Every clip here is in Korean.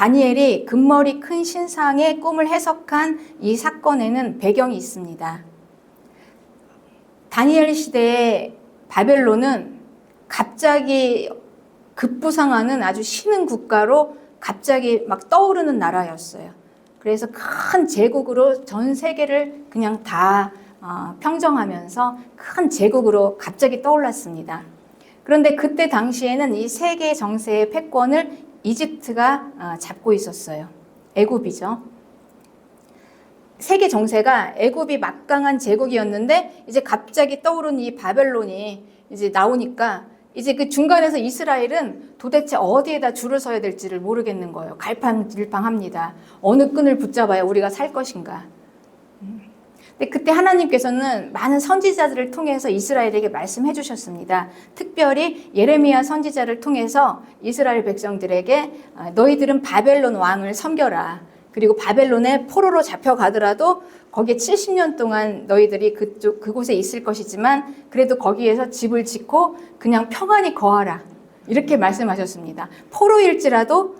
다니엘이 금머리 큰 신상의 꿈을 해석한 이 사건에는 배경이 있습니다. 다니엘 시대의 바벨론은 갑자기 급부상하는 아주 신흥 국가로 갑자기 막 떠오르는 나라였어요. 그래서 큰 제국으로 전 세계를 그냥 다 평정하면서 큰 제국으로 갑자기 떠올랐습니다. 그런데 그때 당시에는 이 세계 정세의 패권을 이집트가 잡고 있었어요. 애굽이죠. 세계 정세가 애굽이 막강한 제국이었는데 이제 갑자기 떠오른 이 바벨론이 이제 나오니까 이제 그 중간에서 이스라엘은 도대체 어디에다 줄을 서야 될지를 모르겠는 거예요. 갈팡질팡합니다. 어느 끈을 붙잡아야 우리가 살 것인가. 근데 그때 하나님께서는 많은 선지자들을 통해서 이스라엘에게 말씀해 주셨습니다. 특별히 예레미야 선지자를 통해서 이스라엘 백성들에게 너희들은 바벨론 왕을 섬겨라. 그리고 바벨론에 포로로 잡혀가더라도 거기에 70년 동안 너희들이 그곳에 있을 것이지만 그래도 거기에서 집을 짓고 그냥 평안히 거하라. 이렇게 말씀하셨습니다. 포로일지라도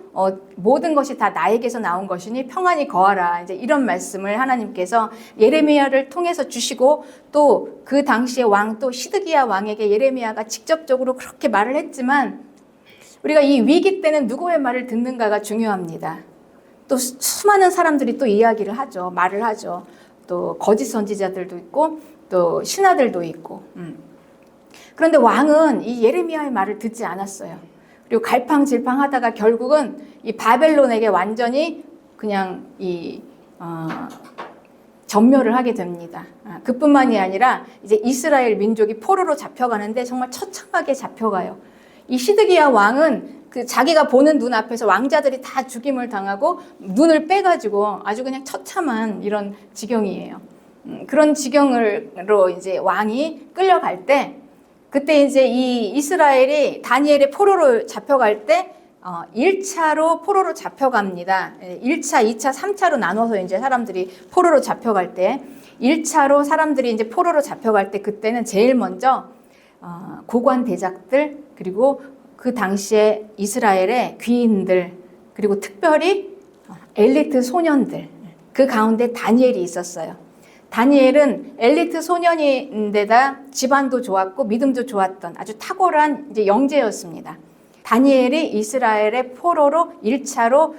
모든 것이 다 나에게서 나온 것이니 평안히 거하라. 이제 이런 말씀을 하나님께서 예레미야를 통해서 주시고 또 그 당시의 왕 또 시드기야 왕에게 예레미야가 직접적으로 그렇게 말을 했지만 우리가 이 위기 때는 누구의 말을 듣는가가 중요합니다. 또 수많은 사람들이 또 이야기를 하죠. 말을 하죠. 또 거짓 선지자들도 있고 또 신하들도 있고. 그런데 왕은 이 예레미야의 말을 듣지 않았어요. 그리고 갈팡질팡하다가 결국은 이 바벨론에게 완전히 그냥 전멸을 하게 됩니다. 그뿐만이 아니라 이제 이스라엘 민족이 포로로 잡혀가는데 정말 처참하게 잡혀가요. 이 시드기야 왕은 그 자기가 보는 눈 앞에서 왕자들이 다 죽임을 당하고 눈을 빼가지고 아주 그냥 처참한 이런 지경이에요. 그런 지경으로 이제 왕이 끌려갈 때 그때 이제 이 이스라엘이 다니엘의 포로로 잡혀갈 때 1차로 포로로 잡혀갑니다. 1차, 2차, 3차로 나눠서 이제 사람들이 포로로 잡혀갈 때 1차로 사람들이 이제 포로로 잡혀갈 때 그때는 제일 먼저 고관 대작들 그리고 그 당시에 이스라엘의 귀인들 그리고 특별히 엘리트 소년들 그 가운데 다니엘이 있었어요. 다니엘은 엘리트 소년인데다 집안도 좋았고 믿음도 좋았던 아주 탁월한 이제 영재였습니다. 다니엘이 이스라엘의 포로로 1차로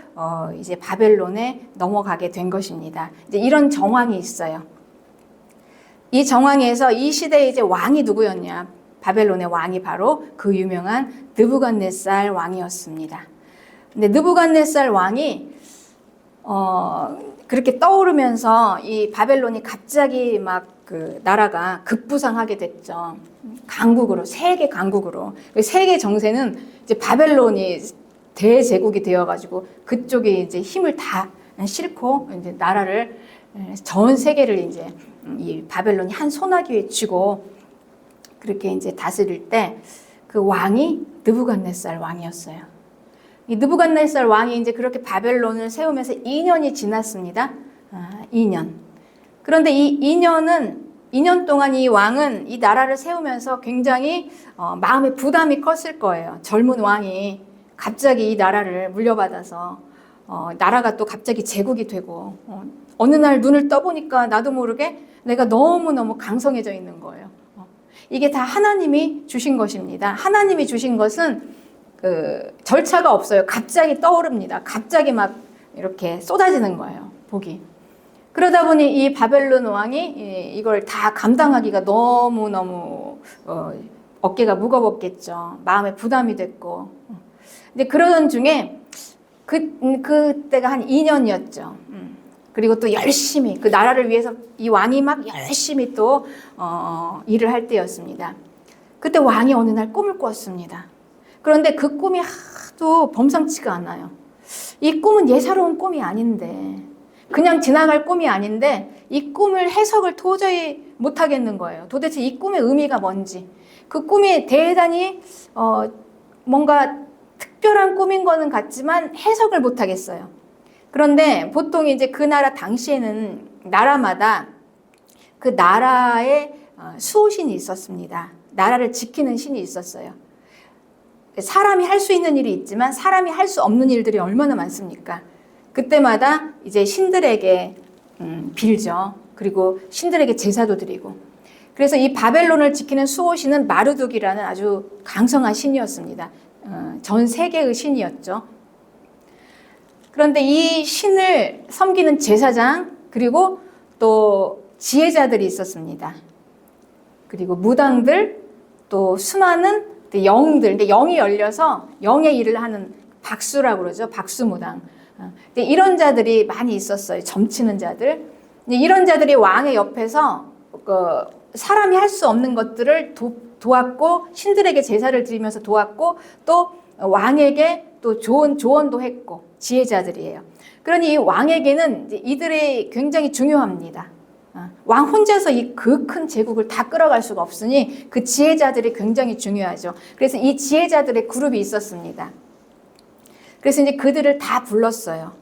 이제 바벨론에 넘어가게 된 것입니다. 이제 이런 정황이 있어요. 이 정황에서 이 시대에 이제 왕이 누구였냐? 바벨론의 왕이 바로 그 유명한 느부갓네살 왕이었습니다. 근데 느부갓네살 왕이 그렇게 떠오르면서 이 바벨론이 갑자기 막 그 나라가 급부상하게 됐죠. 강국으로, 세계 강국으로. 세계 정세는 이제 바벨론이 대제국이 되어가지고 그쪽에 이제 힘을 다 싣고 이제 나라를 전 세계를 이제 이 바벨론이 한 소나기에 쥐고 그렇게 이제 다스릴 때 그 왕이 느부갓네살 왕이었어요. 이 느부갓네살 왕이 이제 그렇게 바벨론을 세우면서 2년이 지났습니다. 2년. 그런데 이 2년 동안 이 왕은 이 나라를 세우면서 굉장히 마음의 부담이 컸을 거예요. 젊은 왕이 갑자기 이 나라를 물려받아서 나라가 또 갑자기 제국이 되고 어느 날 눈을 떠보니까 나도 모르게 내가 너무너무 강성해져 있는 거예요. 이게 다 하나님이 주신 것입니다. 하나님이 주신 것은 그 절차가 없어요. 갑자기 떠오릅니다. 갑자기 막 이렇게 쏟아지는 거예요. 복이. 그러다 보니 이 바벨론 왕이 이걸 다 감당하기가 너무너무 어깨가 무거웠겠죠. 마음에 부담이 됐고. 근데 그러던 중에 그때가 한 2년이었죠. 그리고 또 열심히 그 나라를 위해서 이 왕이 막 열심히 또 일을 할 때였습니다. 그때 왕이 어느 날 꿈을 꿨습니다. 그런데 그 꿈이 하도 범상치가 않아요. 이 꿈은 예사로운 꿈이 아닌데 그냥 지나갈 꿈이 아닌데 이 꿈을 해석을 도저히 못하겠는 거예요. 도대체 이 꿈의 의미가 뭔지. 그 꿈이 대단히 뭔가 특별한 꿈인 거는 같지만 해석을 못하겠어요. 그런데 보통 이제 그 나라 당시에는 나라마다 그 나라의 수호신이 있었습니다. 나라를 지키는 신이 있었어요. 사람이 할 수 있는 일이 있지만 사람이 할 수 없는 일들이 얼마나 많습니까? 그때마다 이제 신들에게 빌죠. 그리고 신들에게 제사도 드리고. 그래서 이 바벨론을 지키는 수호신은 마르둑이라는 아주 강성한 신이었습니다. 전 세계의 신이었죠. 그런데 이 신을 섬기는 제사장 그리고 또 지혜자들이 있었습니다. 그리고 무당들 또 수많은 영들, 영이 열려서 영의 일을 하는 박수라고 그러죠. 박수무당. 이런 자들이 많이 있었어요. 점치는 자들. 이런 자들이 왕의 옆에서 사람이 할 수 없는 것들을 도왔고 신들에게 제사를 드리면서 도왔고 또 왕에게 또 좋은 조언도 했고 지혜자들이에요. 그러니 이 왕에게는 이들이 굉장히 중요합니다. 왕 혼자서 이 그 큰 제국을 다 끌어갈 수가 없으니 그 지혜자들이 굉장히 중요하죠. 그래서 이 지혜자들의 그룹이 있었습니다. 그래서 이제 그들을 다 불렀어요.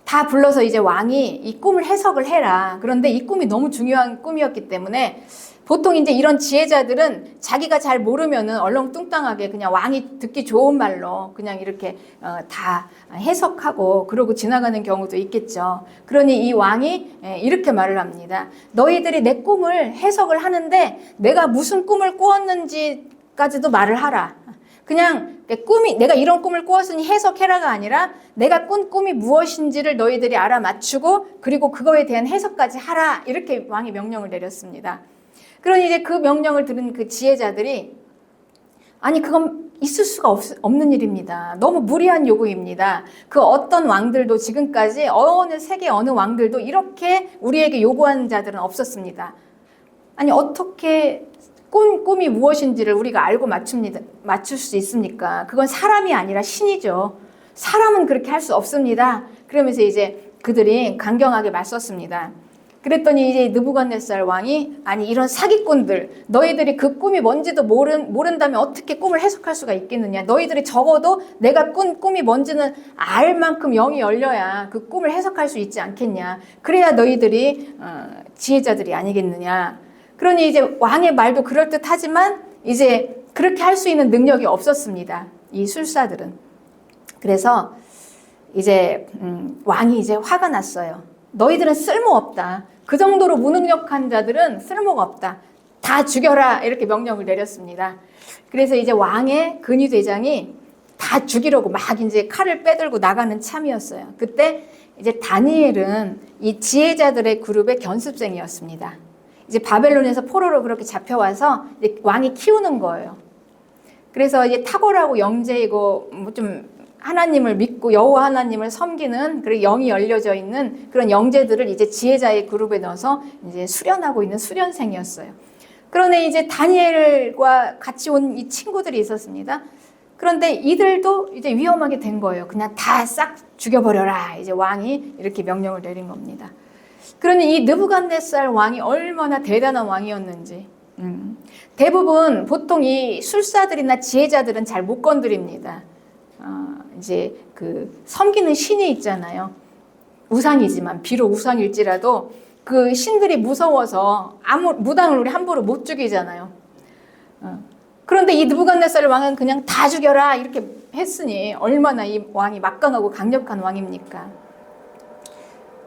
다 불러서 이제 왕이 이 꿈을 해석을 해라. 그런데 이 꿈이 너무 중요한 꿈이었기 때문에 보통 이제 이런 지혜자들은 자기가 잘 모르면은 얼렁뚱땅하게 그냥 왕이 듣기 좋은 말로 그냥 이렇게 다 해석하고 그러고 지나가는 경우도 있겠죠. 그러니 이 왕이 이렇게 말을 합니다. 너희들이 내 꿈을 해석을 하는데 내가 무슨 꿈을 꾸었는지까지도 말을 하라. 그냥 꿈이 내가 이런 꿈을 꾸었으니 해석해라가 아니라 내가 꾼 꿈이 무엇인지를 너희들이 알아맞추고 그리고 그거에 대한 해석까지 하라. 이렇게 왕이 명령을 내렸습니다. 그러니 이제 그 명령을 들은 그 지혜자들이 아니 그건 있을 수가 없는 일입니다. 너무 무리한 요구입니다. 그 어떤 왕들도 지금까지 세계 어느 왕들도 이렇게 우리에게 요구한 자들은 없었습니다. 아니 어떻게 꿈이 무엇인지를 우리가 알고 맞출 수 있습니까? 그건 사람이 아니라 신이죠. 사람은 그렇게 할 수 없습니다. 그러면서 이제 그들이 강경하게 맞섰습니다. 그랬더니 이제 느부갓네살 왕이 아니 이런 사기꾼들 너희들이 그 꿈이 뭔지도 모른다면 어떻게 꿈을 해석할 수가 있겠느냐. 너희들이 적어도 내가 꾼 꿈이 뭔지는 알 만큼 영이 열려야 그 꿈을 해석할 수 있지 않겠냐. 그래야 너희들이 지혜자들이 아니겠느냐. 그러니 이제 왕의 말도 그럴듯하지만 이제 그렇게 할 수 있는 능력이 없었습니다. 이 술사들은. 그래서 이제 왕이 이제 화가 났어요. 너희들은 쓸모없다. 그 정도로 무능력한 자들은 쓸모가 없다. 다 죽여라. 이렇게 명령을 내렸습니다. 그래서 이제 왕의 근위대장이 다 죽이려고 막 이제 칼을 빼들고 나가는 참이었어요. 그때 이제 다니엘은 이 지혜자들의 그룹의 견습생이었습니다. 이제 바벨론에서 포로로 그렇게 잡혀와서 이제 왕이 키우는 거예요. 그래서 이제 탁월하고 영재이고 좀 하나님을 믿고 여호와 하나님을 섬기는 그리고 영이 열려져 있는 그런 영재들을 이제 지혜자의 그룹에 넣어서 이제 수련하고 있는 수련생이었어요. 그런데 이제 다니엘과 같이 온 이 친구들이 있었습니다. 그런데 이들도 이제 위험하게 된 거예요. 그냥 다 싹 죽여버려라. 이제 왕이 이렇게 명령을 내린 겁니다. 그러니 이 느부갓네살 왕이 얼마나 대단한 왕이었는지. 대부분 보통 이 술사들이나 지혜자들은 잘 못 건드립니다. 이제 그 섬기는 신이 있잖아요. 우상이지만 비록 우상일지라도 그 신들이 무서워서 무당을 우리 함부로 못 죽이잖아요. 그런데 이 느부갓네살 왕은 그냥 다 죽여라 이렇게 했으니 얼마나 이 왕이 막강하고 강력한 왕입니까?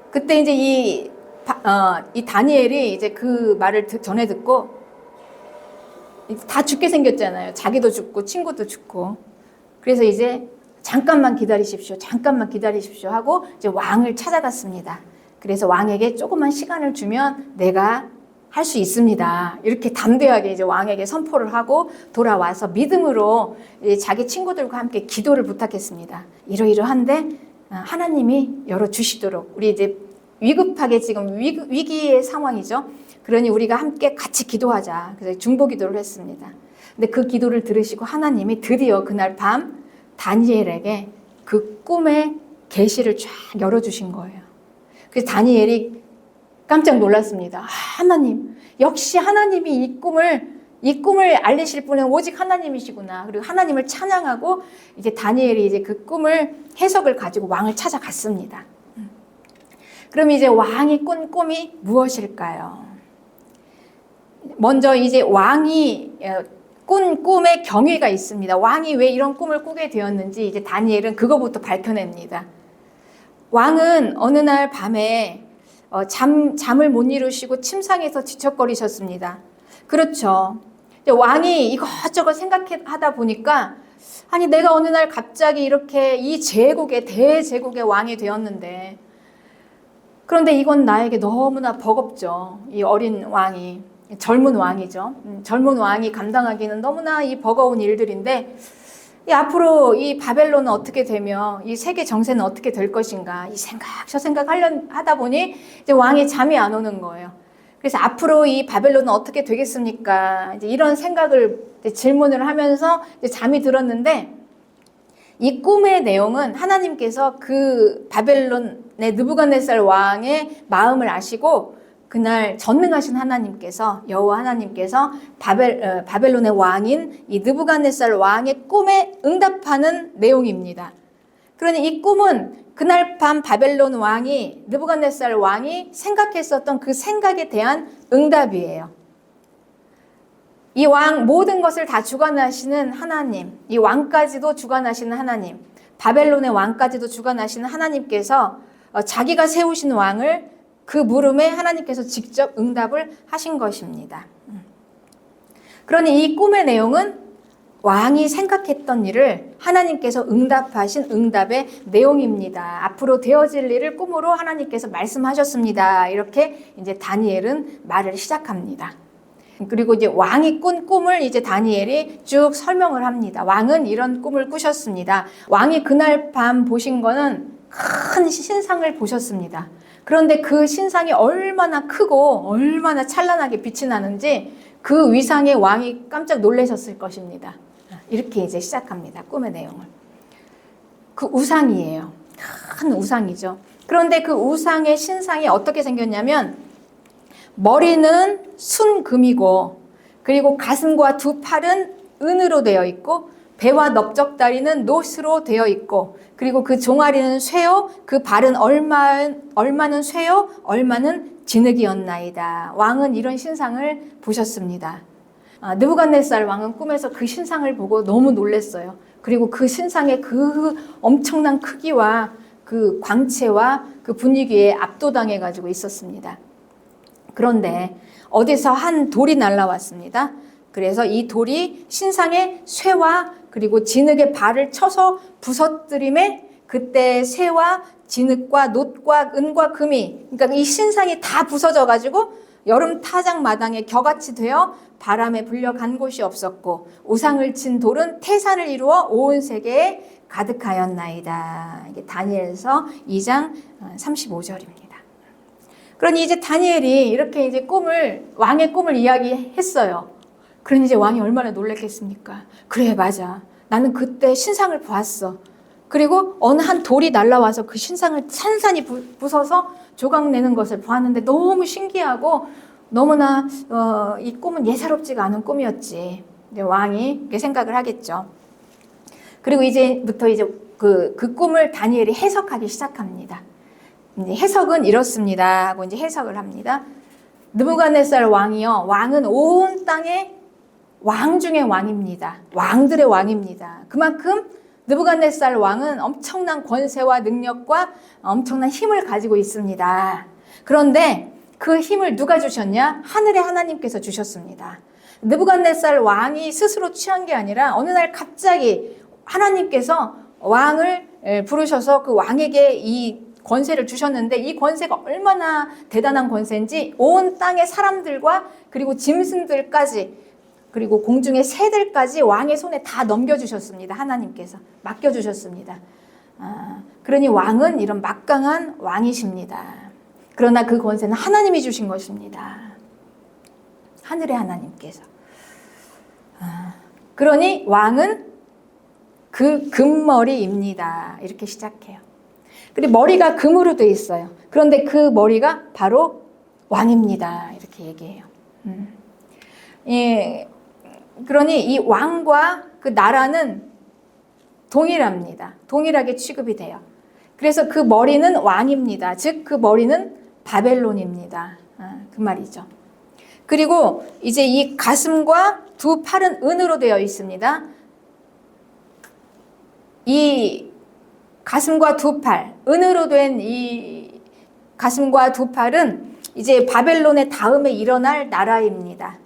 그때 이제 이 다니엘이 이제 그 말을 전해 듣고 다 죽게 생겼잖아요. 자기도 죽고 친구도 죽고. 그래서 이제 잠깐만 기다리십시오. 잠깐만 기다리십시오 하고 이제 왕을 찾아갔습니다. 그래서 왕에게 조금만 시간을 주면 내가 할 수 있습니다. 이렇게 담대하게 이제 왕에게 선포를 하고 돌아와서 믿음으로 자기 친구들과 함께 기도를 부탁했습니다. 이러이러한데 하나님이 열어주시도록 우리 이제 위급하게 지금 위기의 상황이죠. 그러니 우리가 함께 같이 기도하자. 그래서 중보 기도를 했습니다. 근데 그 기도를 들으시고 하나님이 드디어 그날 밤 다니엘에게 그 꿈의 계시를 쫙 열어주신 거예요. 그래서 다니엘이 깜짝 놀랐습니다. 하나님, 역시 하나님이 이 꿈을 알리실 분은 오직 하나님이시구나. 그리고 하나님을 찬양하고 이제 다니엘이 이제 그 꿈을 해석을 가지고 왕을 찾아갔습니다. 그럼 이제 왕이 꾼 꿈이 무엇일까요? 먼저 이제 왕이 꾼 꿈에 경위가 있습니다. 왕이 왜 이런 꿈을 꾸게 되었는지 이제 다니엘은 그거부터 밝혀냅니다. 왕은 어느 날 밤에 잠을 못 이루시고 침상에서 뒤척거리셨습니다. 그렇죠. 왕이 이것저것 생각하다 보니까 아니 내가 어느 날 갑자기 이렇게 이 제국의 대제국의 왕이 되었는데 그런데 이건 나에게 너무나 버겁죠. 이 어린 왕이 젊은 왕이죠. 젊은 왕이 감당하기는 너무나 이 버거운 일들인데 앞으로 이 바벨론은 어떻게 되며 이 세계 정세는 어떻게 될 것인가 이 생각 저 생각 하다 보니 이제 왕이 잠이 안 오는 거예요. 그래서 앞으로 이 바벨론은 어떻게 되겠습니까? 이제 이런 생각을 질문을 하면서 이제 잠이 들었는데 이 꿈의 내용은 하나님께서 그 바벨론의 느부갓네살 왕의 마음을 아시고 그날 전능하신 하나님께서 여호와 하나님께서 바벨론의 왕인 이 느부갓네살 왕의 꿈에 응답하는 내용입니다. 그러니 이 꿈은 그날 밤 바벨론 왕이 느부갓네살 왕이 생각했었던 그 생각에 대한 응답이에요. 이 왕 모든 것을 다 주관하시는 하나님, 이 왕까지도 주관하시는 하나님, 바벨론의 왕까지도 주관하시는 하나님께서 자기가 세우신 왕을 그 물음에 하나님께서 직접 응답을 하신 것입니다. 그러니 이 꿈의 내용은 왕이 생각했던 일을 하나님께서 응답하신 응답의 내용입니다. 앞으로 되어질 일을 꿈으로 하나님께서 말씀하셨습니다. 이렇게 이제 다니엘은 말을 시작합니다. 그리고 이제 왕이 꾼 꿈을 이제 다니엘이 쭉 설명을 합니다. 왕은 이런 꿈을 꾸셨습니다. 왕이 그날 밤 보신 거는 큰 신상을 보셨습니다. 그런데 그 신상이 얼마나 크고 얼마나 찬란하게 빛이 나는지 그 위상에 왕이 깜짝 놀라셨을 것입니다. 이렇게 이제 시작합니다. 꿈의 내용을. 그 우상이에요. 큰 우상이죠. 그런데 그 우상의 신상이 어떻게 생겼냐면 머리는 순금이고 그리고 가슴과 두 팔은 은으로 되어 있고 배와 넓적다리는 노스로 되어 있고 그리고 그 종아리는 쇠요 그 발은 얼마는 쇠요 얼마는 진흙이었나이다. 왕은 이런 신상을 보셨습니다. 느부갓네살 왕은 꿈에서 그 신상을 보고 너무 놀랐어요. 그리고 그 신상의 그 엄청난 크기와 그 광채와 그 분위기에 압도당해 가지고 있었습니다. 그런데 어디서 한 돌이 날라왔습니다. 그래서 이 돌이 신상의 쇠와 그리고 진흙의 발을 쳐서 부서뜨림에 그때 쇠와 진흙과 놋과 은과 금이 그러니까 이 신상이 다 부서져 가지고 여름 타작 마당에 겨같이 되어 바람에 불려간 곳이 없었고 우상을 친 돌은 태산을 이루어 온 세계에 가득하였나이다. 이게 다니엘서 2장 35절입니다. 그러니 이제 다니엘이 이렇게 이제 왕의 꿈을 이야기했어요. 그러니 이제 왕이 얼마나 놀랐겠습니까? 그래, 맞아. 나는 그때 신상을 보았어. 그리고 어느 한 돌이 날라와서 그 신상을 산산이 부숴서 조각내는 것을 보았는데 너무 신기하고 너무나 이 꿈은 예사롭지가 않은 꿈이었지. 이제 왕이 그렇게 생각을 하겠죠. 그리고 이제부터 이제 그 꿈을 다니엘이 해석하기 시작합니다. 이제 해석은 이렇습니다 하고 이제 해석을 합니다. 느부갓네살 왕이요. 왕은 온 땅의 왕 중의 왕입니다. 왕들의 왕입니다. 그만큼 느부갓네살 왕은 엄청난 권세와 능력과 엄청난 힘을 가지고 있습니다. 그런데 그 힘을 누가 주셨냐? 하늘의 하나님께서 주셨습니다. 느부갓네살 왕이 스스로 취한 게 아니라 어느 날 갑자기 하나님께서 왕을 부르셔서 그 왕에게 이 권세를 주셨는데 이 권세가 얼마나 대단한 권세인지 온 땅의 사람들과 그리고 짐승들까지 그리고 공중의 새들까지 왕의 손에 다 넘겨주셨습니다. 하나님께서 맡겨주셨습니다. 그러니 왕은 이런 막강한 왕이십니다. 그러나 그 권세는 하나님이 주신 것입니다. 하늘의 하나님께서. 그러니 왕은 그 금머리입니다. 이렇게 시작해요. 그리고 머리가 금으로 돼 있어요. 그런데 그 머리가 바로 왕입니다. 이렇게 얘기해요. 예, 그러니 이 왕과 그 나라는 동일합니다. 동일하게 취급이 돼요. 그래서 그 머리는 왕입니다. 즉 그 머리는 바벨론입니다. 그 말이죠. 그리고 이제 이 가슴과 두 팔은 은으로 되어 있습니다. 이 가슴과 두 팔, 은으로 된 이 가슴과 두 팔은 이제 바벨론의 다음에 일어날 나라입니다.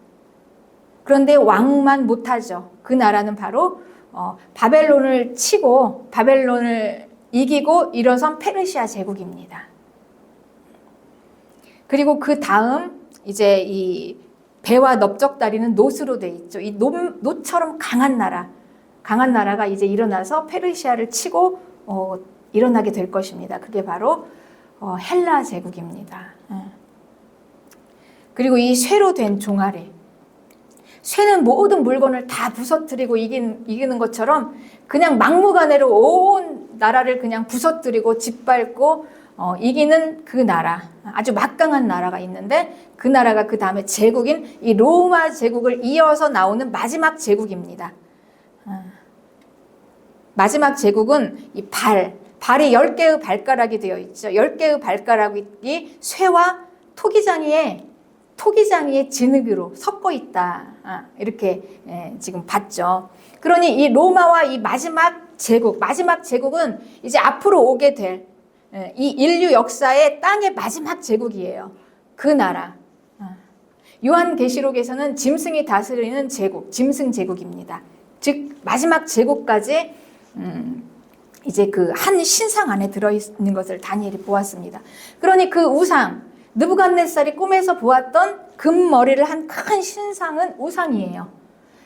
그런데 왕만 못하죠. 그 나라는 바로 바벨론을 치고 바벨론을 이기고 일어선 페르시아 제국입니다. 그리고 그 다음 이제 이 배와 넓적다리는 놋으로 돼 있죠. 이 놋처럼 강한 나라가 이제 일어나서 페르시아를 치고 일어나게 될 것입니다. 그게 바로 헬라 제국입니다. 그리고 이 쇠로 된 종아리, 쇠는 모든 물건을 다 부서뜨리고 이기는 것처럼 그냥 막무가내로 온 나라를 그냥 부서뜨리고 짓밟고 이기는 그 나라, 아주 막강한 나라가 있는데 그 나라가 그 다음에 제국인 이 로마 제국을 이어서 나오는 마지막 제국입니다. 마지막 제국은 이 발이 10개의 발가락이 되어 있죠. 10개의 발가락이 쇠와 토기장이의 진흙으로 섞어 있다. 이렇게 지금 봤죠. 그러니 이 로마와 이 마지막 제국은 이제 앞으로 오게 될 이 인류 역사의 땅의 마지막 제국이에요. 그 나라. 요한계시록에서는 짐승이 다스리는 제국, 짐승 제국입니다. 즉 마지막 제국까지 이제 그 한 신상 안에 들어있는 것을 다니엘이 보았습니다. 그러니 그 우상, 느부갓네살이 꿈에서 보았던 금머리를 한 큰 신상은 우상이에요.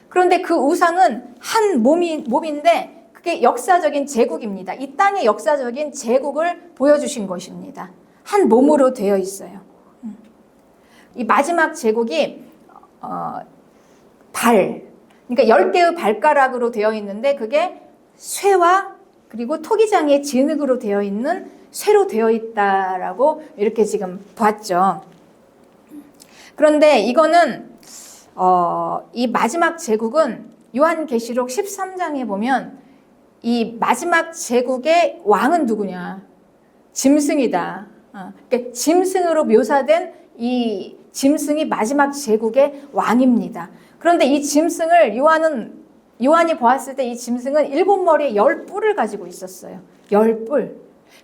그런데 그 우상은 한 몸인데 그게 역사적인 제국입니다. 이 땅의 역사적인 제국을 보여주신 것입니다. 한 몸으로 되어 있어요. 이 마지막 제국이 그러니까 10개의 발가락으로 되어 있는데 그게 쇠와 그리고 토기장의 진흙으로 되어 있는 쇠로 되어 있다라고 이렇게 지금 봤죠. 그런데 이거는 이 마지막 제국은 요한계시록 13장에 보면 이 마지막 제국의 왕은 누구냐? 짐승이다. 그러니까 짐승으로 묘사된 이 짐승이 마지막 제국의 왕입니다. 그런데 이 짐승을 요한이 보았을 때 이 짐승은 7머리에 10뿔을 가지고 있었어요. 10뿔.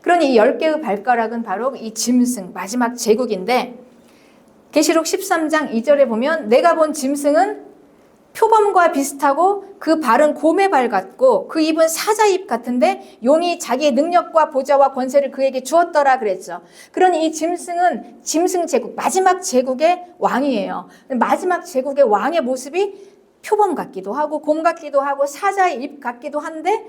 그러니 이 10개의 발가락은 바로 이 짐승, 마지막 제국인데 계시록 13장 2절에 보면 내가 본 짐승은 표범과 비슷하고 그 발은 곰의 발 같고 그 입은 사자 입 같은데 용이 자기의 능력과 보좌와 권세를 그에게 주었더라 그랬죠. 그러니 이 짐승은 짐승 제국, 마지막 제국의 왕이에요. 마지막 제국의 왕의 모습이 표범 같기도 하고 곰 같기도 하고 사자의 입 같기도 한데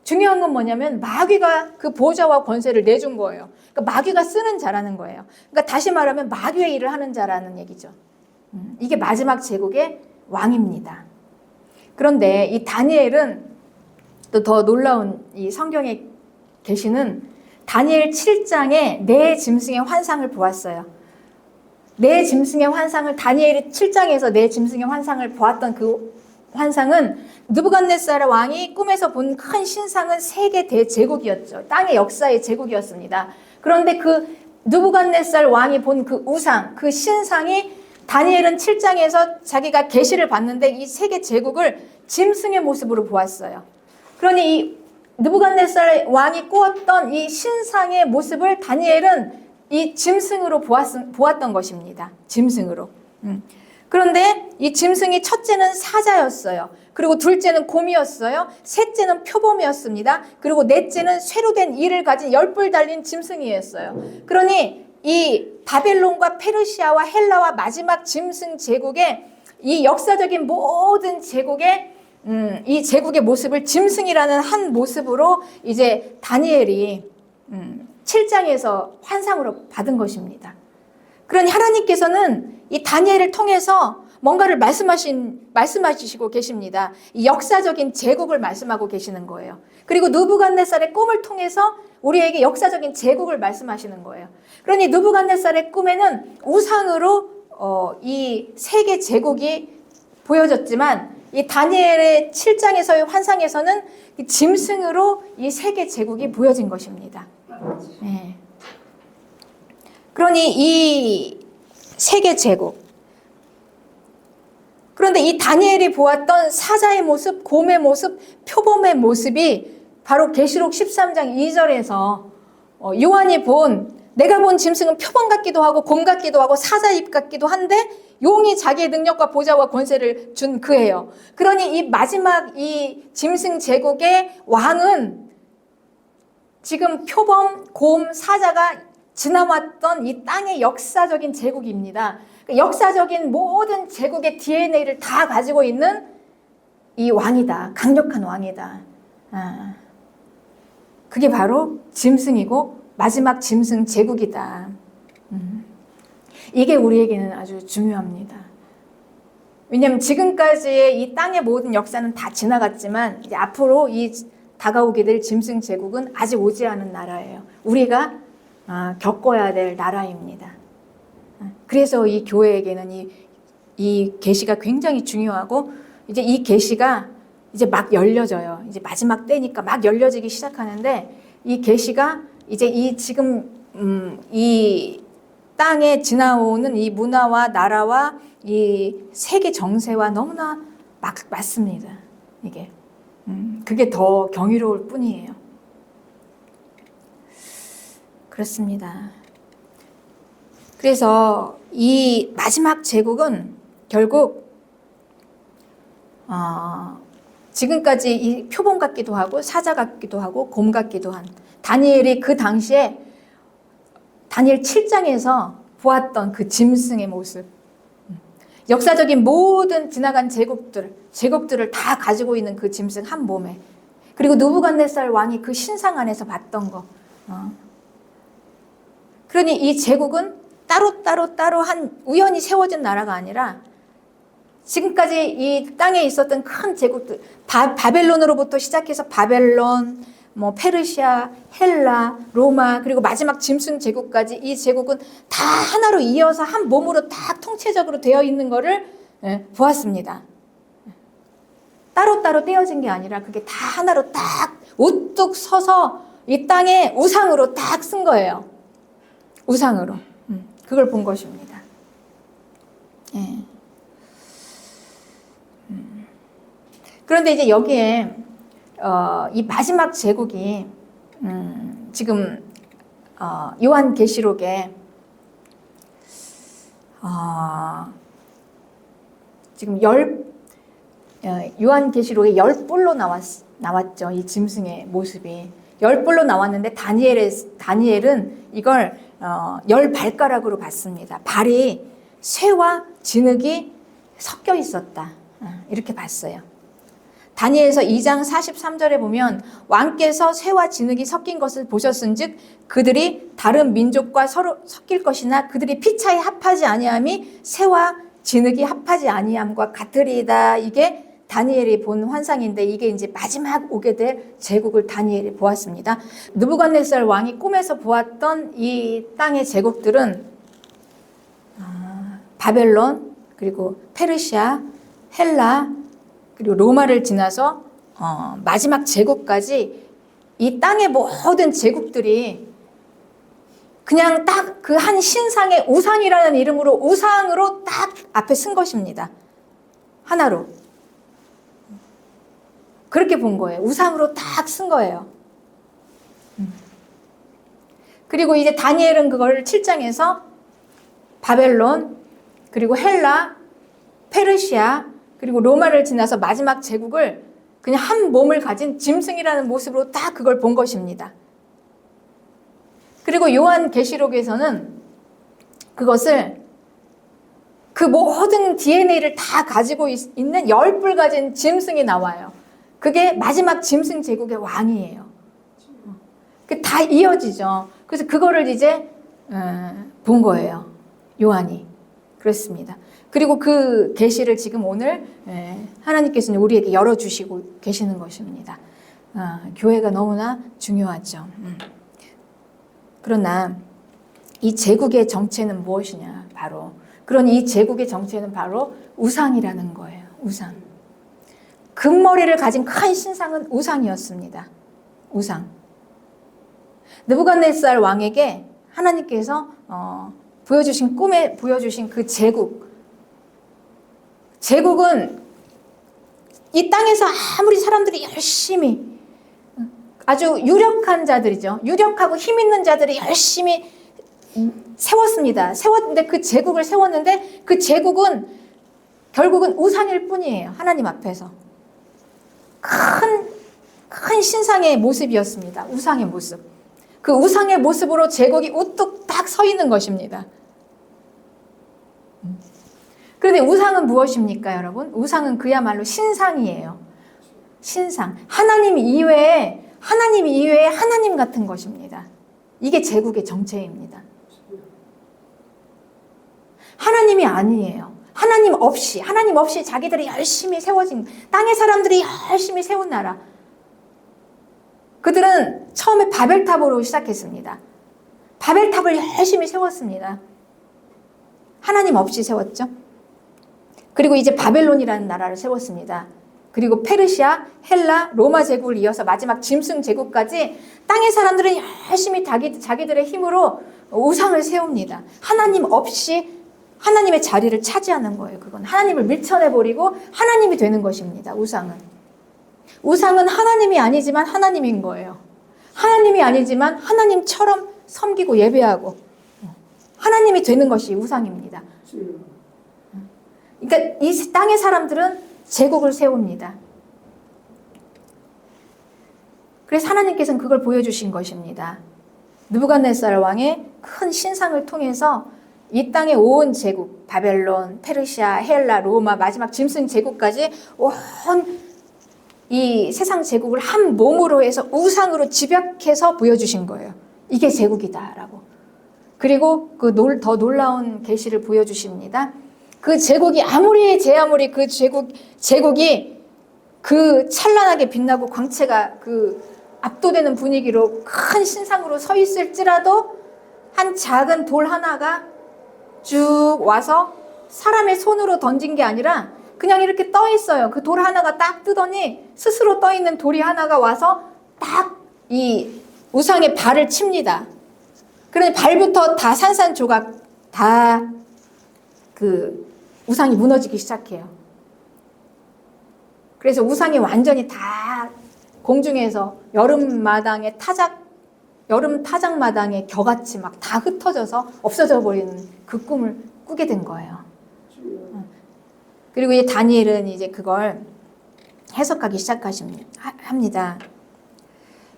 중요한 건 뭐냐면 마귀가 그 보좌와 권세를 내준 거예요. 그러니까 마귀가 쓰는 자라는 거예요. 그러니까 다시 말하면 마귀의 일을 하는 자라는 얘기죠. 이게 마지막 제국의 왕입니다. 그런데 이 다니엘은 또 더 놀라운 이 성경에 계시는 다니엘 7장에 네 짐승의 환상을 보았어요. 네 짐승의 환상을 다니엘이 7장에서 네 짐승의 환상을 보았던 그 환상은 느부갓네살 왕이 꿈에서 본 큰 신상은 세계 대제국이었죠. 땅의 역사의 제국이었습니다. 그런데 그 느부갓네살 왕이 본 그 우상, 그 신상이 다니엘은 7장에서 자기가 계시를 봤는데 이 세계 제국을 짐승의 모습으로 보았어요. 그러니 이 느부갓네살 왕이 꾸었던 이 신상의 모습을 다니엘은 이 짐승으로 보았던 것입니다. 짐승으로. 그런데 이 짐승이 첫째는 사자였어요. 그리고 둘째는 곰이었어요. 셋째는 표범이었습니다. 그리고 넷째는 쇠로 된 이를 가진 10뿔 달린 짐승이었어요. 그러니 이 바벨론과 페르시아와 헬라와 마지막 짐승 제국의 이 역사적인 모든 제국의 이 제국의 모습을 짐승이라는 한 모습으로 이제 다니엘이 7장에서 환상으로 받은 것입니다. 그러니 하나님께서는 이 다니엘을 통해서 뭔가를 말씀하시고 계십니다. 이 역사적인 제국을 말씀하고 계시는 거예요. 그리고 느부갓네살의 꿈을 통해서 우리에게 역사적인 제국을 말씀하시는 거예요. 그러니 느부갓네살의 꿈에는 우상으로 이 세계 제국이 보여졌지만 이 다니엘의 7장에서의 환상에서는 짐승으로 이 세계 제국이 보여진 것입니다. 네. 그러니 이 세계 제국, 그런데 이 다니엘이 보았던 사자의 모습, 곰의 모습, 표범의 모습이 바로 계시록 13장 2절에서 요한이 내가 본 짐승은 표범 같기도 하고 곰 같기도 하고 사자 입 같기도 한데 용이 자기의 능력과 보좌와 권세를 준 그예요. 그러니 이 마지막 이 짐승 제국의 왕은 지금 표범, 곰, 사자가 지나왔던 이 땅의 역사적인 제국입니다. 역사적인 모든 제국의 DNA를 다 가지고 있는 이 왕이다. 강력한 왕이다. 그게 바로 짐승이고 마지막 짐승 제국이다. 이게 우리에게는 아주 중요합니다. 왜냐하면 지금까지의 이 땅의 모든 역사는 다 지나갔지만 이제 앞으로 이 다가오게 될 짐승 제국은 아직 오지 않은 나라예요. 우리가 겪어야 될 나라입니다. 그래서 이 교회에게는 이 계시가 굉장히 중요하고 이제 이 계시가 이제 막 열려져요. 이제 마지막 때니까 막 열려지기 시작하는데 이 계시가 이제 이 지금 이 땅에 지나오는 이 문화와 나라와 이 세계 정세와 너무나 맞습니다. 이게 그게 더 경이로울 뿐이에요. 그렇습니다. 그래서 이 마지막 제국은 결국 지금까지 이 표범 같기도 하고 사자 같기도 하고 곰 같기도 한 다니엘이 그 당시에 다니엘 7장에서 보았던 그 짐승의 모습, 역사적인 모든 지나간 제국들을 다 가지고 있는 그 짐승 한 몸에, 그리고 느부갓네살 왕이 그 신상 안에서 봤던 거. 그러니 이 제국은 따로 한 우연히 세워진 나라가 아니라 지금까지 이 땅에 있었던 큰 제국들, 바벨론으로부터 시작해서 바벨론, 페르시아, 헬라, 로마, 그리고 마지막 짐승 제국까지 이 제국은 다 하나로 이어서 한 몸으로 딱 통체적으로 되어 있는 거를 보았습니다. 따로따로 떼어진 게 아니라 그게 다 하나로 딱 우뚝 서서 이 땅에 우상으로 딱 쓴 거예요. 우상으로. 그걸 본 것입니다. 예. 그런데 이제 여기에 이 마지막 제국이 지금 요한계시록에 지금 요한계시록에 10뿔로 나왔죠. 이 짐승의 모습이 10뿔로 나왔는데 다니엘은 이걸 10발가락으로 봤습니다. 발이 쇠와 진흙이 섞여 있었다. 이렇게 봤어요. 다니엘서 2장 43절에 보면 왕께서 쇠와 진흙이 섞인 것을 보셨은즉 그들이 다른 민족과 서로 섞일 것이나 그들이 피차에 합하지 아니함이 쇠와 진흙이 합하지 아니함과 같으리이다. 이게 다니엘이 본 환상인데 이게 이제 마지막 오게 될 제국을 다니엘이 보았습니다. 느부갓네살 왕이 꿈에서 보았던 이 땅의 제국들은 바벨론, 그리고 페르시아, 헬라, 그리고 로마를 지나서 마지막 제국까지 이 땅의 모든 제국들이 그냥 딱 그 한 신상의 우상이라는 이름으로 우상으로 딱 앞에 쓴 것입니다. 하나로. 그렇게 본 거예요. 우상으로 딱 쓴 거예요. 그리고 이제 다니엘은 그걸 7장에서 바벨론, 그리고 헬라, 페르시아, 그리고 로마를 지나서 마지막 제국을 그냥 한 몸을 가진 짐승이라는 모습으로 딱 그걸 본 것입니다. 그리고 요한계시록에서는 그것을 그 모든 DNA를 다 가지고 있는 10뿔 가진 짐승이 나와요. 그게 마지막 짐승 제국의 왕이에요. 다 이어지죠. 그래서 그거를 이제 본 거예요. 요한이. 그렇습니다. 그리고 그 계시를 지금 오늘 하나님께서는 우리에게 열어주시고 계시는 것입니다. 교회가 너무나 중요하죠. 그러나 이 제국의 정체는 무엇이냐? 그러니 이 제국의 정체는 바로 우상이라는 거예요. 우상. 금머리를 가진 큰 신상은 우상이었습니다. 우상. 느부갓네살 왕에게 하나님께서 보여주신 꿈에 보여주신 그 제국, 제국은 이 땅에서 아무리 사람들이 열심히 아주 유력한 자들이죠. 유력하고 힘 있는 자들이 열심히 세웠습니다. 세웠는데 그 제국을 세웠는데 그 제국은 결국은 우상일 뿐이에요. 하나님 앞에서. 큰 신상의 모습이었습니다. 우상의 모습. 그 우상의 모습으로 제국이 우뚝 딱 서 있는 것입니다. 그런데 우상은 무엇입니까, 여러분? 우상은 그야말로 신상이에요. 신상. 하나님 이외에 하나님 같은 것입니다. 이게 제국의 정체입니다. 하나님이 아니에요. 하나님 없이 자기들이 열심히 세워진, 땅의 사람들이 열심히 세운 나라. 그들은 처음에 바벨탑으로 시작했습니다. 바벨탑을 열심히 세웠습니다. 하나님 없이 세웠죠. 그리고 이제 바벨론이라는 나라를 세웠습니다. 그리고 페르시아, 헬라, 로마 제국을 이어서 마지막 짐승 제국까지 땅의 사람들은 열심히 자기들의 힘으로 우상을 세웁니다. 하나님 없이 하나님의 자리를 차지하는 거예요. 그건 하나님을 밀쳐내버리고 하나님이 되는 것입니다. 우상은 하나님이 아니지만 하나님인 거예요. 하나님이 아니지만 하나님처럼 섬기고 예배하고 하나님이 되는 것이 우상입니다. 그러니까 이 땅의 사람들은 제국을 세웁니다. 그래서 하나님께서는 그걸 보여주신 것입니다. 느부갓네살 왕의 큰 신상을 통해서 이 땅의 온 제국, 바벨론, 페르시아, 헬라, 로마, 마지막 짐승 제국까지 온 이 세상 제국을 한 몸으로 해서 우상으로 집약해서 보여주신 거예요. 이게 제국이다라고. 그리고 더 놀라운 계시를 보여주십니다. 그 제국이 아무리 그 제국이 그 찬란하게 빛나고 광채가 그 압도되는 분위기로 큰 신상으로 서 있을지라도 한 작은 돌 하나가 쭉 와서 사람의 손으로 던진 게 아니라 그냥 이렇게 떠 있어요. 그 돌 하나가 딱 뜨더니 스스로 떠 있는 돌이 하나가 와서 딱 이 우상의 발을 칩니다. 그러니 발부터 다 산산조각 다 그 우상이 무너지기 시작해요. 그래서 우상이 완전히 다 공중에서 여름 타작마당에 겨같이 막 다 흩어져서 없어져 버리는 그 꿈을 꾸게 된 거예요. 그리고 이 다니엘은 이제 그걸 해석하기 합니다.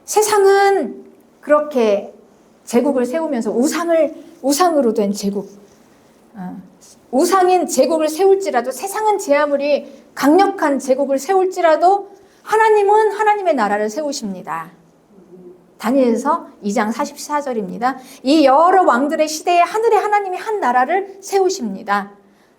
세상은 그렇게 제국을 세우면서 우상으로 된 제국, 우상인 제국을 세울지라도, 세상은 제 아무리 강력한 제국을 세울지라도 하나님은 하나님의 나라를 세우십니다. 다니엘서 2장 44절입니다. 이 여러 왕들의 시대에 하늘의 하나님이 한 나라를 세우십니다.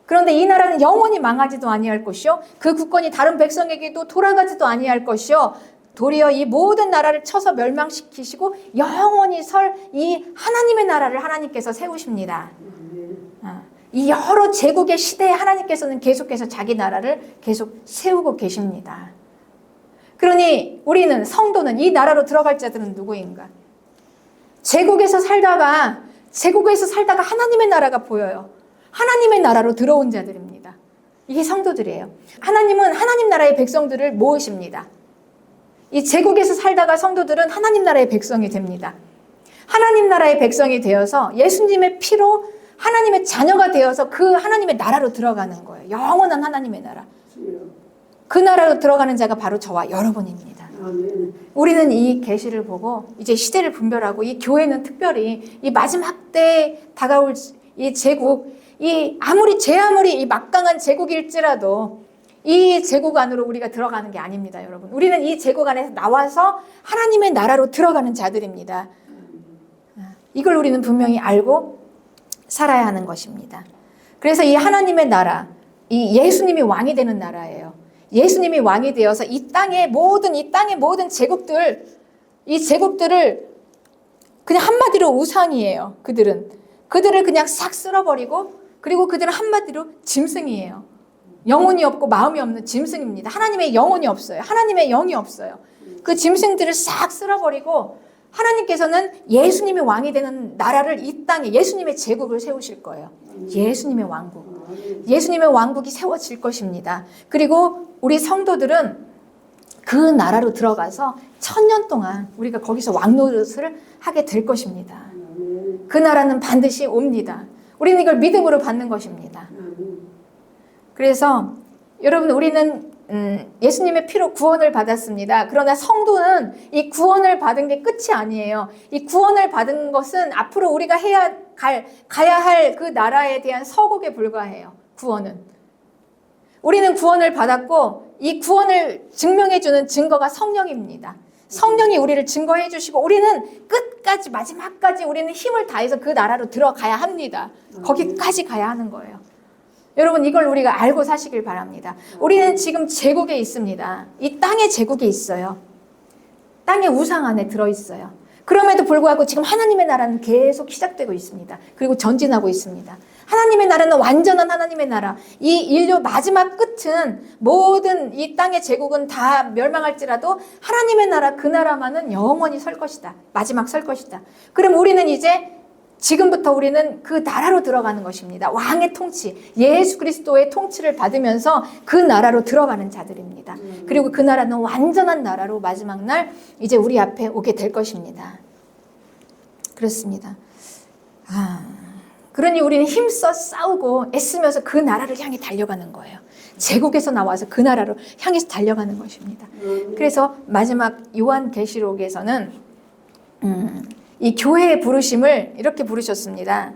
그런데 이 나라는 영원히 망하지도 아니할 것이요, 그 국권이 다른 백성에게도 돌아가지도 아니할 것이요, 도리어 이 모든 나라를 쳐서 멸망시키시고 영원히 설 이 하나님의 나라를 하나님께서 세우십니다. 이 여러 제국의 시대에 하나님께서는 계속해서 자기 나라를 계속 세우고 계십니다. 그러니 우리는, 성도는, 이 나라로 들어갈 자들은 누구인가? 제국에서 살다가 하나님의 나라가 보여요. 하나님의 나라로 들어온 자들입니다. 이게 성도들이에요. 하나님은 하나님 나라의 백성들을 모으십니다. 이 제국에서 살다가 성도들은 하나님 나라의 백성이 됩니다. 하나님 나라의 백성이 되어서 예수님의 피로 하나님의 자녀가 되어서 그 하나님의 나라로 들어가는 거예요. 영원한 하나님의 나라. 그 나라로 들어가는 자가 바로 저와 여러분입니다. 우리는 이 계시를 보고 이제 시대를 분별하고, 이 교회는 특별히 이 마지막 때에 다가올 이 제국, 아무리 이 막강한 제국일지라도 이 제국 안으로 우리가 들어가는 게 아닙니다, 여러분. 우리는 이 제국 안에서 나와서 하나님의 나라로 들어가는 자들입니다. 이걸 우리는 분명히 알고 살아야 하는 것입니다. 그래서 이 하나님의 나라, 이 예수님이 왕이 되는 나라예요. 예수님이 왕이 되어서 이 땅의 모든 제국들을 그냥 한마디로 우상이에요. 그들을 그냥 싹 쓸어버리고, 그리고 그들은 한마디로 짐승이에요. 영혼이 없고 마음이 없는 짐승입니다. 하나님의 영혼이 없어요. 하나님의 영이 없어요. 그 짐승들을 싹 쓸어버리고 하나님께서는 예수님이 왕이 되는 나라를, 이 땅에 예수님의 제국을 세우실 거예요. 예수님의 왕국. 예수님의 왕국이 세워질 것입니다. 그리고 우리 성도들은 그 나라로 들어가서 1000년 동안 우리가 거기서 왕노릇을 하게 될 것입니다. 그 나라는 반드시 옵니다. 우리는 이걸 믿음으로 받는 것입니다. 그래서 여러분, 우리는 예수님의 피로 구원을 받았습니다. 그러나 성도는 이 구원을 받은 게 끝이 아니에요. 이 구원을 받은 것은 앞으로 우리가 가야 할 그 나라에 대한 서곡에 불과해요. 구원은. 우리는 구원을 받았고 이 구원을 증명해주는 증거가 성령입니다. 성령이 우리를 증거해 주시고 우리는 끝까지 마지막까지 우리는 힘을 다해서 그 나라로 들어가야 합니다. 거기까지 가야 하는 거예요. 여러분, 이걸 우리가 알고 사시길 바랍니다. 우리는 지금 제국에 있습니다. 이 땅의 제국에 있어요. 땅의 우상 안에 들어있어요. 그럼에도 불구하고 지금 하나님의 나라는 계속 시작되고 있습니다. 그리고 전진하고 있습니다. 하나님의 나라는 완전한 하나님의 나라. 이 인류 마지막 끝은 모든 이 땅의 제국은 다 멸망할지라도 하나님의 나라, 그 나라만은 영원히 설 것이다. 마지막 설 것이다. 그럼 우리는 이제 지금부터 우리는 그 나라로 들어가는 것입니다. 왕의 통치, 예수 그리스도의 통치를 받으면서 그 나라로 들어가는 자들입니다. 그리고 그 나라는 완전한 나라로 마지막 날 이제 우리 앞에 오게 될 것입니다. 그렇습니다. 그러니 우리는 힘써 싸우고 애쓰면서 그 나라를 향해 달려가는 거예요. 제국에서 나와서 그 나라로 향해서 달려가는 것입니다. 그래서 마지막 요한계시록에서는 이 교회의 부르심을 이렇게 부르셨습니다.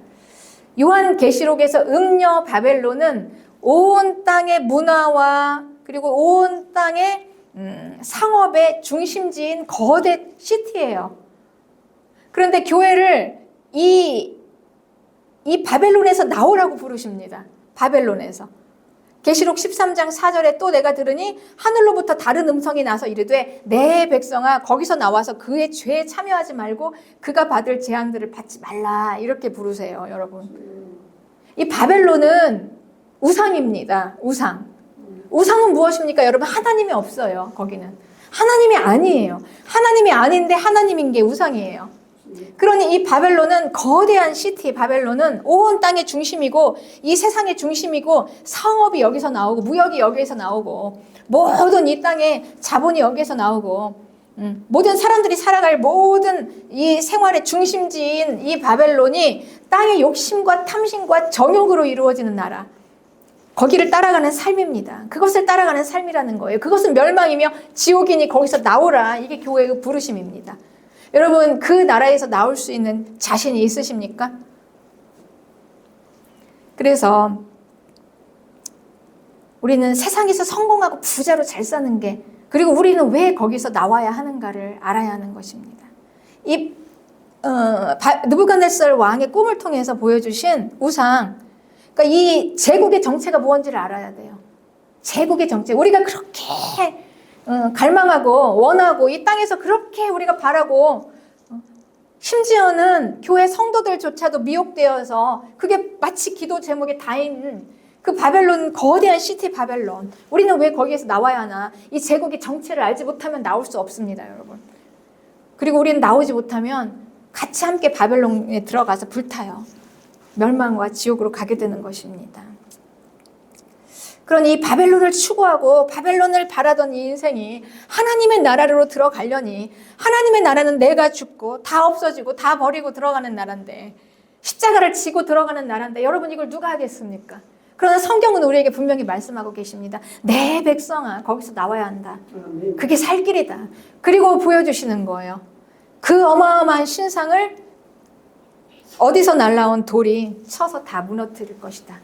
요한계시록에서 음녀 바벨론은 온 땅의 문화와 그리고 온 땅의 상업의 중심지인 거대 시티예요. 그런데 교회를 이 바벨론에서 나오라고 부르십니다. 바벨론에서. 계시록 13장 4절에 또 내가 들으니 하늘로부터 다른 음성이 나서 이르되 내 백성아 거기서 나와서 그의 죄에 참여하지 말고 그가 받을 재앙들을 받지 말라, 이렇게 부르세요. 여러분, 이 바벨론은 우상입니다. 우상은 무엇입니까? 여러분, 하나님이 없어요. 거기는 하나님이 아니에요. 하나님이 아닌데 하나님인 게 우상이에요. 그러니 이 바벨론은 거대한 시티, 바벨론은 온 땅의 중심이고 이 세상의 중심이고 상업이 여기서 나오고 무역이 여기에서 나오고 모든 이 땅의 자본이 여기에서 나오고 모든 사람들이 살아갈 모든 이 생활의 중심지인 이 바벨론이 땅의 욕심과 탐심과 정욕으로 이루어지는 나라, 거기를 따라가는 삶입니다. 그것을 따라가는 삶이라는 거예요. 그것은 멸망이며 지옥이니 거기서 나오라, 이게 교회의 부르심입니다. 여러분, 그 나라에서 나올 수 있는 자신이 있으십니까? 그래서 우리는 세상에서 성공하고 부자로 잘 사는 게, 그리고 우리는 왜 거기서 나와야 하는가를 알아야 하는 것입니다. 이 느부갓네살 왕의 꿈을 통해서 보여주신 우상, 그러니까 이 제국의 정체가 무엇인지를 알아야 돼요. 제국의 정체, 우리가 그렇게 갈망하고 원하고 이 땅에서 그렇게 우리가 바라고, 심지어는 교회 성도들조차도 미혹되어서 그게 마치 기도 제목에 다인 그 바벨론, 거대한 시티 바벨론, 우리는 왜 거기에서 나와야 하나? 이 제국의 정체를 알지 못하면 나올 수 없습니다, 여러분. 그리고 우리는 나오지 못하면 같이 함께 바벨론에 들어가서 불타요. 멸망과 지옥으로 가게 되는 것입니다. 그러니 이 바벨론을 추구하고 바벨론을 바라던 이 인생이 하나님의 나라로 들어가려니, 하나님의 나라는 내가 죽고 다 없어지고 다 버리고 들어가는 나라인데, 십자가를 지고 들어가는 나라인데, 여러분 이걸 누가 하겠습니까? 그러나 성경은 우리에게 분명히 말씀하고 계십니다. 내 백성아 거기서 나와야 한다. 그게 살 길이다. 그리고 보여주시는 거예요. 그 어마어마한 신상을 어디서 날라온 돌이 쳐서 다 무너뜨릴 것이다.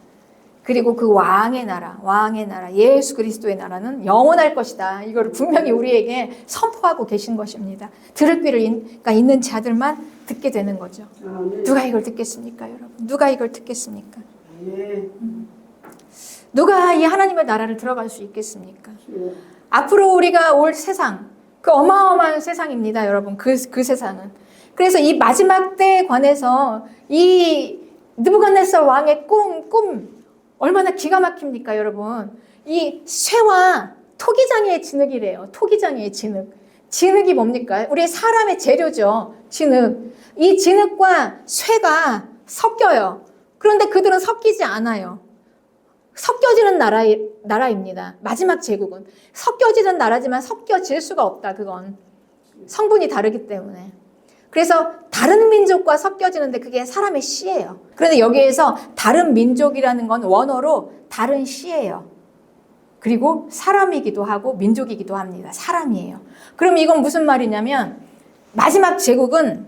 그리고 그 왕의 나라, 예수 그리스도의 나라는 영원할 것이다. 이걸 분명히 우리에게 선포하고 계신 것입니다. 들을 귀가 있는 자들만 듣게 되는 거죠. 누가 이걸 듣겠습니까, 여러분? 누가 이걸 듣겠습니까? 누가 이 하나님의 나라를 들어갈 수 있겠습니까? 앞으로 우리가 올 세상, 그 어마어마한 세상입니다, 여러분. 그 세상은. 그래서 이 마지막 때에 관해서 이 느부갓네살 왕의 꿈 얼마나 기가 막힙니까, 여러분? 이 쇠와 토기장이의 진흙이래요. 토기장이의 진흙. 진흙이 뭡니까? 우리 사람의 재료죠. 진흙. 이 진흙과 쇠가 섞여요. 그런데 그들은 섞이지 않아요. 섞여지는 나라입니다. 마지막 제국은 섞여지는 나라지만 섞여질 수가 없다. 그건 성분이 다르기 때문에. 그래서 다른 민족과 섞여지는데 그게 사람의 씨예요. 그런데 여기에서 다른 민족이라는 건 원어로 다른 씨예요. 그리고 사람이기도 하고 민족이기도 합니다. 사람이에요. 그럼 이건 무슨 말이냐면 마지막 제국은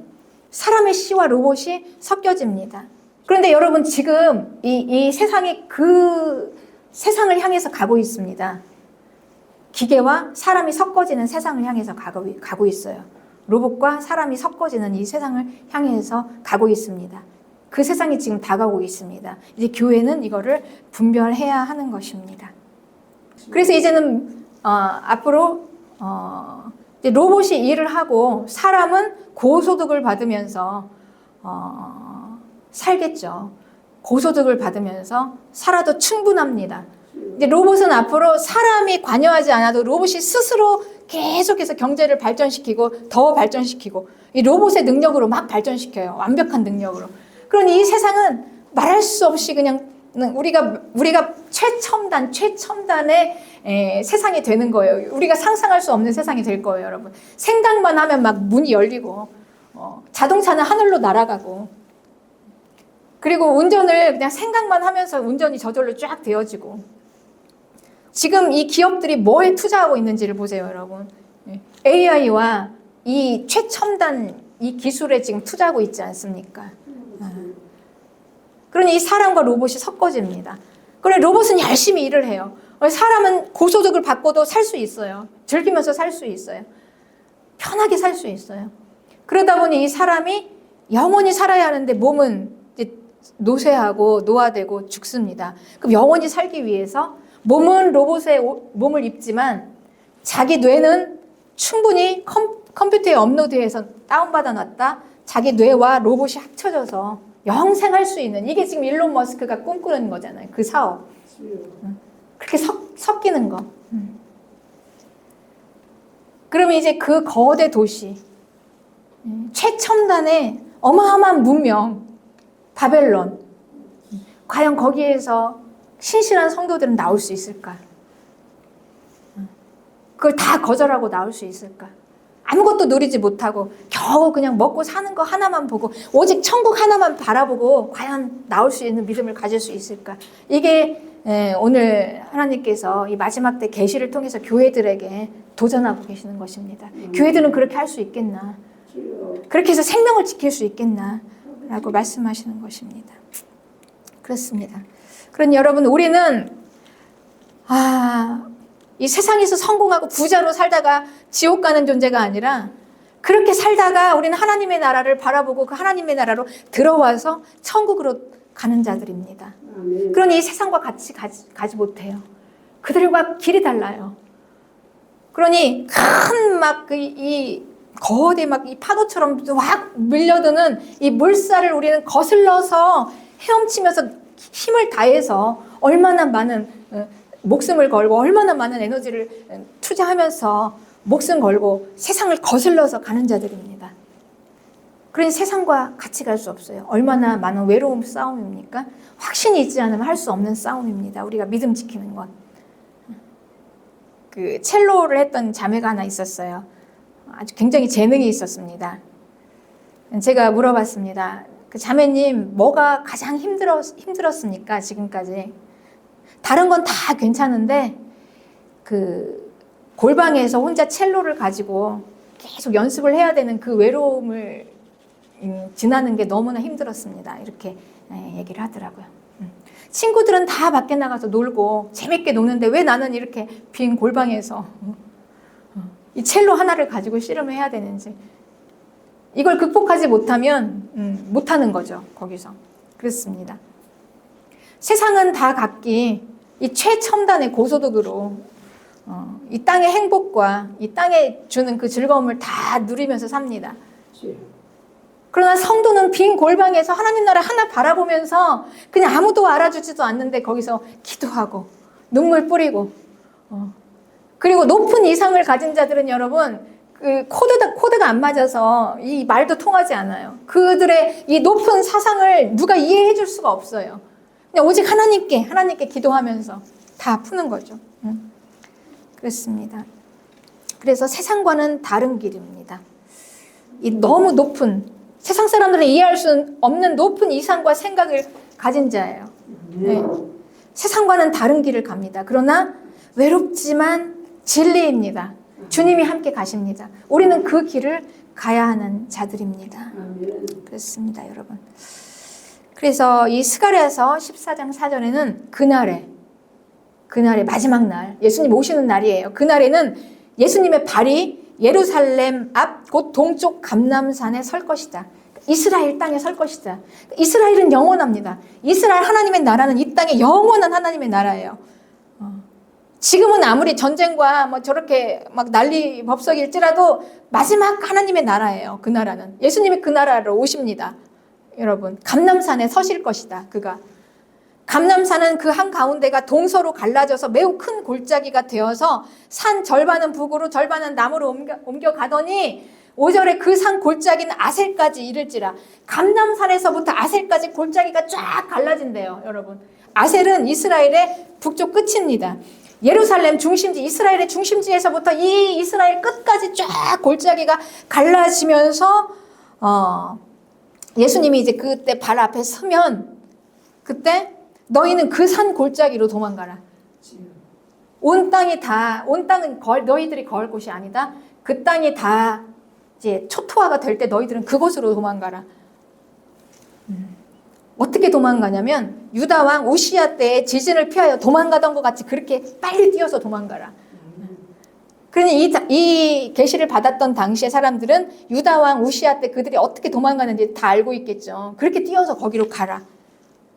사람의 씨와 로봇이 섞여집니다. 그런데 여러분 지금 이 세상이 그 세상을 향해서 가고 있습니다. 기계와 사람이 섞어지는 세상을 향해서 가고 있어요. 로봇과 사람이 섞어지는 이 세상을 향해서 가고 있습니다. 그 세상이 지금 다가오고 있습니다. 이제 교회는 이거를 분별해야 하는 것입니다. 그래서 이제는 앞으로 이제 로봇이 일을 하고 사람은 고소득을 받으면서 살겠죠. 고소득을 받으면서 살아도 충분합니다. 이제 로봇은 앞으로 사람이 관여하지 않아도 로봇이 스스로 계속해서 경제를 발전시키고 더 발전시키고 이 로봇의 능력으로 막 발전시켜요. 완벽한 능력으로. 그러니 이 세상은 말할 수 없이 그냥 우리가 최첨단의 세상이 되는 거예요. 우리가 상상할 수 없는 세상이 될 거예요, 여러분. 생각만 하면 막 문이 열리고 자동차는 하늘로 날아가고 그리고 운전을 그냥 생각만 하면서 운전이 저절로 쫙 되어지고 지금 이 기업들이 뭐에 투자하고 있는지를 보세요, 여러분. AI와 이 최첨단 이 기술에 지금 투자하고 있지 않습니까? 그러니 이 사람과 로봇이 섞어집니다. 그래 로봇은 열심히 일을 해요. 사람은 고소득을 받고도 살 수 있어요. 즐기면서 살 수 있어요. 편하게 살 수 있어요. 그러다 보니 이 사람이 영원히 살아야 하는데 몸은 이제 노쇠하고 노화되고 죽습니다. 그럼 영원히 살기 위해서 몸은 로봇의 몸을 입지만 자기 뇌는 충분히 컴퓨터에 업로드해서 다운받아 놨다. 자기 뇌와 로봇이 합쳐져서 영생할 수 있는 이게 지금 일론 머스크가 꿈꾸는 거잖아요. 그 사업. 그렇게 섞이는 거. 그러면 이제 그 거대 도시 최첨단의 어마어마한 문명 바벨론 과연 거기에서 신실한 성도들은 나올 수 있을까? 그걸 다 거절하고 나올 수 있을까? 아무것도 누리지 못하고 겨우 그냥 먹고 사는 거 하나만 보고 오직 천국 하나만 바라보고 과연 나올 수 있는 믿음을 가질 수 있을까? 이게 오늘 하나님께서 이 마지막 때 계시를 통해서 교회들에게 도전하고 계시는 것입니다. 교회들은 그렇게 할 수 있겠나? 그렇게 해서 생명을 지킬 수 있겠나? 라고 말씀하시는 것입니다. 그렇습니다. 그러니 여러분 우리는 이 세상에서 성공하고 부자로 살다가 지옥 가는 존재가 아니라 그렇게 살다가 우리는 하나님의 나라를 바라보고 그 하나님의 나라로 들어와서 천국으로 가는 자들입니다. 그러니 이 세상과 같이 가지 못해요. 그들과 길이 달라요. 그러니 큰 막 이 거대 막 이 파도처럼 확 밀려드는 이 물살을 우리는 거슬러서 헤엄치면서 힘을 다해서 얼마나 많은 목숨을 걸고 얼마나 많은 에너지를 투자하면서 목숨 걸고 세상을 거슬러서 가는 자들입니다. 그러니 세상과 같이 갈 수 없어요. 얼마나 많은 외로움 싸움입니까? 확신이 있지 않으면 할 수 없는 싸움입니다. 우리가 믿음 지키는 것. 그 첼로를 했던 자매가 하나 있었어요. 아주 굉장히 재능이 있었습니다. 제가 물어봤습니다. 그 자매님 뭐가 가장 힘들었습니까? 지금까지. 다른 건 다 괜찮은데 그 골방에서 혼자 첼로를 가지고 계속 연습을 해야 되는 그 외로움을 지나는 게 너무나 힘들었습니다. 이렇게 얘기를 하더라고요. 친구들은 다 밖에 나가서 놀고 재밌게 노는데 왜 나는 이렇게 빈 골방에서 이 첼로 하나를 가지고 씨름을 해야 되는지 이걸 극복하지 못하면 못하는 거죠. 거기서. 그렇습니다. 세상은 다 각기 이 최첨단의 고소득으로 이 땅의 행복과 이 땅에 주는 그 즐거움을 다 누리면서 삽니다. 그러나 성도는 빈 골방에서 하나님 나라 하나 바라보면서 그냥 아무도 알아주지도 않는데 거기서 기도하고 눈물 뿌리고 그리고 높은 이상을 가진 자들은 여러분 그 코드가 안 맞아서 이 말도 통하지 않아요. 그들의 이 높은 사상을 누가 이해해 줄 수가 없어요. 그냥 오직 하나님께 기도하면서 다 푸는 거죠. 그렇습니다. 그래서 세상과는 다른 길입니다. 이 너무 높은, 세상 사람들은 이해할 수 없는 높은 이상과 생각을 가진 자예요. 네. 세상과는 다른 길을 갑니다. 그러나 외롭지만 진리입니다. 주님이 함께 가십니다. 우리는 그 길을 가야 하는 자들입니다. 그렇습니다, 여러분. 그래서 이 스가랴서 14장 4절에는 그날의 마지막 날, 예수님 오시는 날이에요. 그날에는 예수님의 발이 예루살렘 앞 곧 동쪽 감람산에 설 것이다. 이스라엘 땅에 설 것이다. 이스라엘은 영원합니다. 이스라엘 하나님의 나라는 이 땅의 영원한 하나님의 나라예요. 지금은 아무리 전쟁과 뭐 저렇게 막 난리 법석일지라도 마지막 하나님의 나라예요. 그 나라는. 예수님이 그 나라로 오십니다. 여러분, 감람산에 서실 것이다. 그가. 감람산은 그 한가운데가 동서로 갈라져서 매우 큰 골짜기가 되어서 산 절반은 북으로 절반은 남으로 옮겨가더니 5절에 그 산 골짜기는 아셀까지 이를지라. 감람산에서부터 아셀까지 골짜기가 쫙 갈라진대요. 여러분, 아셀은 이스라엘의 북쪽 끝입니다. 예루살렘 중심지, 이스라엘의 중심지에서부터 이 이스라엘 끝까지 쫙 골짜기가 갈라지면서 예수님이 이제 그때 발 앞에 서면 그때 너희는 그 산 골짜기로 도망가라. 온 땅은 너희들이 거할 곳이 아니다. 그 땅이 다 이제 초토화가 될 때 너희들은 그곳으로 도망가라. 어떻게 도망가냐면 유다 왕 우시야 때에 지진을 피하여 도망가던 것 같이 그렇게 빨리 뛰어서 도망가라. 그러니 이 계시를 받았던 당시의 사람들은 유다 왕 우시야 때 그들이 어떻게 도망가는지 다 알고 있겠죠. 그렇게 뛰어서 거기로 가라.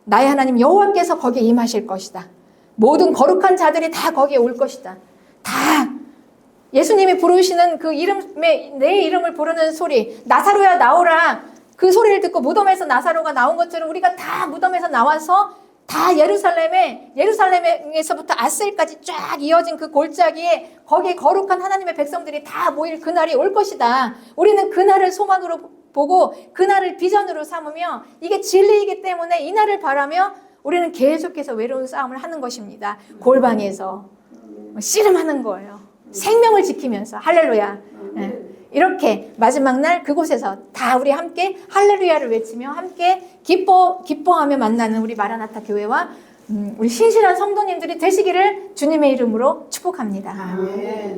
나의 하나님 여호와께서 거기에 임하실 것이다. 모든 거룩한 자들이 다 거기에 올 것이다. 다 예수님이 부르시는 그 이름에 내 이름을 부르는 소리, 나사로야 나오라. 그 소리를 듣고 무덤에서 나사로가 나온 것처럼 우리가 다 무덤에서 나와서 다 예루살렘에서부터 아셀까지 쫙 이어진 그 골짜기에 거기에 거룩한 하나님의 백성들이 다 모일 그날이 올 것이다. 우리는 그날을 소망으로 보고 그날을 비전으로 삼으며 이게 진리이기 때문에 이 날을 바라며 우리는 계속해서 외로운 싸움을 하는 것입니다. 골방에서 씨름하는 거예요. 생명을 지키면서 할렐루야. 이렇게 마지막 날 그곳에서 다 우리 함께 할렐루야를 외치며 함께 기뻐하며 만나는 우리 마라나타 교회와 우리 신실한 성도님들이 되시기를 주님의 이름으로 축복합니다.